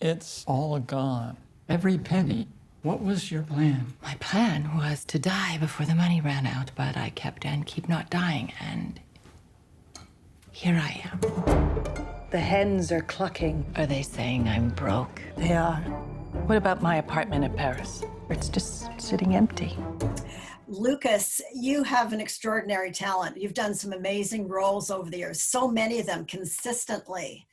It's all gone. Every penny. What was your plan? My plan was to die before the money ran out, but I kept and keep not dying, and here I am. The hens are clucking. Are they saying I'm broke? They are. What about my apartment in Paris? It's just sitting empty. Lucas, you have an extraordinary talent. You've done some amazing roles over the years, so many of them consistently.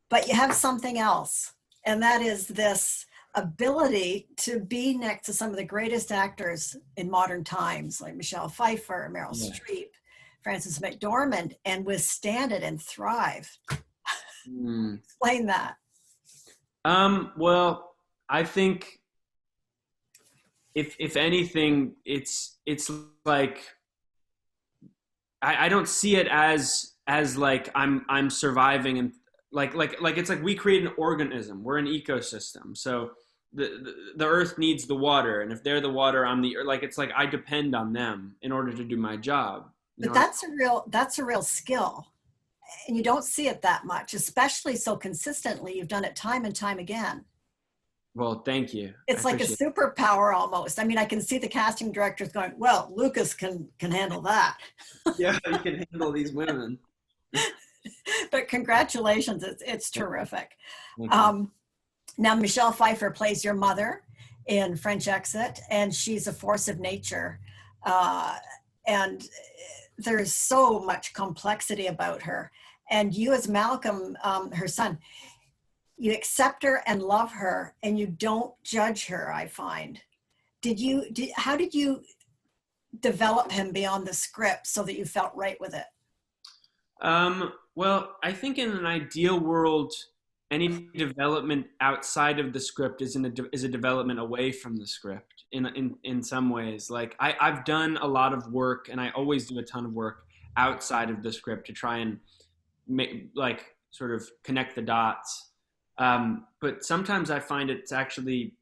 But you have something else, and that is this ability to be next to some of the greatest actors in modern times, like Michelle Pfieffer, Meryl Streep, Frances McDormand, and withstand it and thrive. Explain that. Well, I think if anything, it's like I don't see it as like I'm surviving, and like it's like we create an organism. We're an ecosystem. So the earth needs the water, and if they're the water, I'm the earth. Like it's like I depend on them in order to do my job. But that's a real skill. And you don't see it that much, especially so consistently. You've done it time and time again. Well, thank you. It's like a superpower almost. I mean, I can see the casting directors going, well, Lucas can handle that. Yeah, you can handle these women. But congratulations, it's terrific. Now, Michelle Pfieffer plays your mother in French Exit, and she's a force of nature. And there's so much complexity about her. And you as Malcolm, her son, you accept her and love her, and you don't judge her, I find. How did you develop him beyond the script so that you felt right with it? Well, I think in an ideal world, any development outside of the script is a development away from the script in some ways. Like I've done a lot of work, and I always do a ton of work outside of the script to try and like sort of connect the dots. But sometimes I find it actually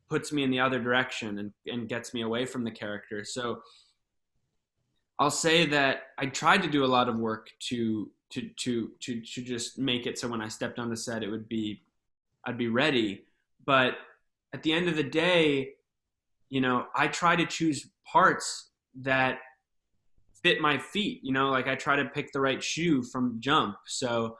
puts me in the other direction and gets me away from the character. So I'll say that I tried to do a lot of work to just make it so when I stepped on the set, I'd be ready. But at the end of the day, you know, I try to choose parts that fit my feet, you know, like I try to pick the right shoe from jump. So,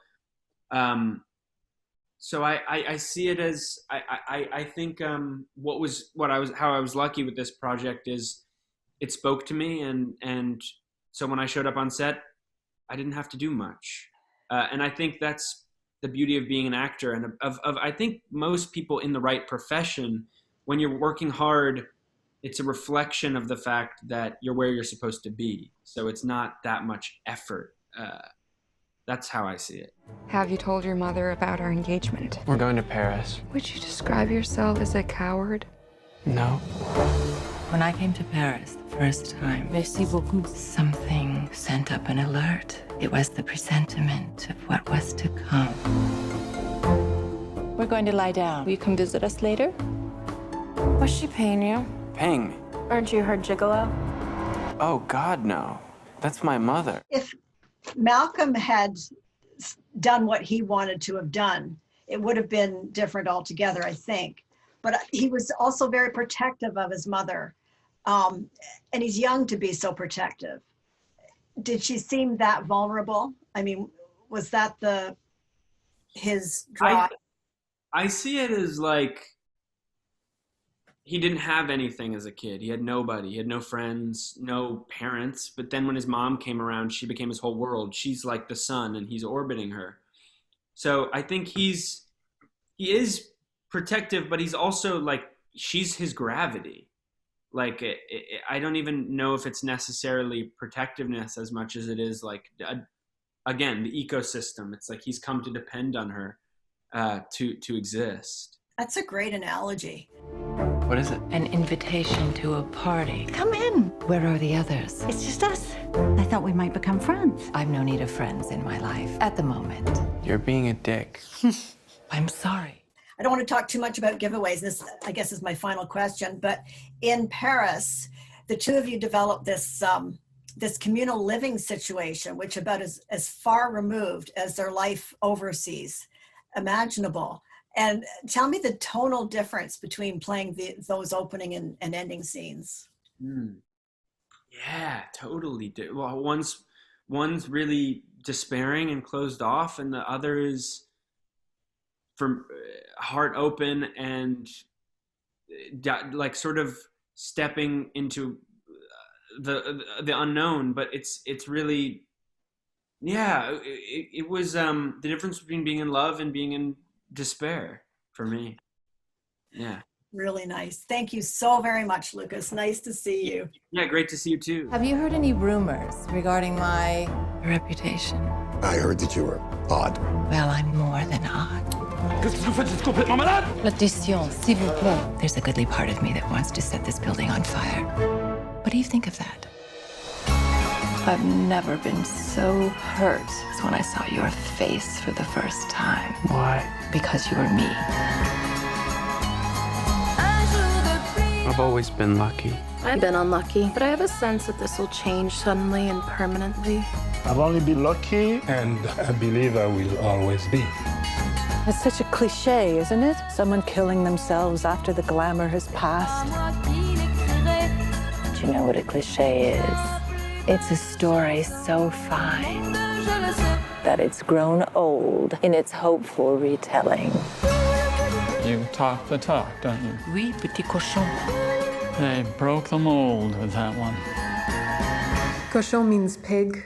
so I see it as, I think, how I was lucky with this project is it spoke to me. And so when I showed up on set, I didn't have to do much. And I think that's the beauty of being an actor, and of I think most people in the right profession, when you're working hard, it's a reflection of the fact that you're where you're supposed to be. So it's not that much effort. That's how I see it. Have you told your mother about our engagement? We're going to Paris. Would you describe yourself as a coward? No. When I came to Paris the first time, merci beaucoup, something sent up an alert. It was the presentiment of what was to come. We're going to lie down. Will you come visit us later? Was she paying you? Paying me? Aren't you her gigolo? Oh, God, no. That's my mother. If Malcolm had done what he wanted to have done, it would have been different altogether, I think. But he was also very protective of his mother. And he's young to be so protective. Did she seem that vulnerable? I mean, was that his drive? I see it as like, he didn't have anything as a kid. He had nobody. He had no friends, no parents. But then when his mom came around, she became his whole world. She's like the sun, and he's orbiting her. So I think he is protective, but he's also like, she's his gravity. Like, I don't even know if it's necessarily protectiveness as much as it is like, again, the ecosystem. It's like he's come to depend on her to exist. That's a great analogy. What is it? An invitation to a party. Come in. Where are the others? It's just us. I thought we might become friends. I've no need of friends in my life at the moment. You're being a dick. I'm sorry. I don't want to talk too much about giveaways. This, I guess, is my final question. But in Paris, the two of you developed this this communal living situation, which about as far removed as their life overseas imaginable. And tell me the tonal difference between playing those opening and ending scenes. Yeah, totally. Well, one's really despairing and closed off, and the other is from heart open and like sort of stepping into the unknown. But it's really, yeah. It was the difference between being in love and being in despair for me. Yeah. Really nice. Thank you so very much, Lucas. Nice to see you. Yeah, great to see you too. Have you heard any rumors regarding my reputation? I heard that you were odd. Well, I'm more than odd. L'addition, s'il vous plaît. There's a goodly part of me that wants to set this building on fire. What do you think of that? I've never been so hurt as when I saw your face for the first time. Why? Because you were me. I've always been lucky. I've been unlucky, but I have a sense that this will change suddenly and permanently. I've only been lucky, and I believe I will always be. It's such a cliche, isn't it? Someone killing themselves after the glamour has passed. Do you know what a cliche is? It's a story so fine that it's grown old in its hopeful retelling. You talk the talk, don't you? Oui, petit cochon. They broke the mold with that one. Cochon means pig.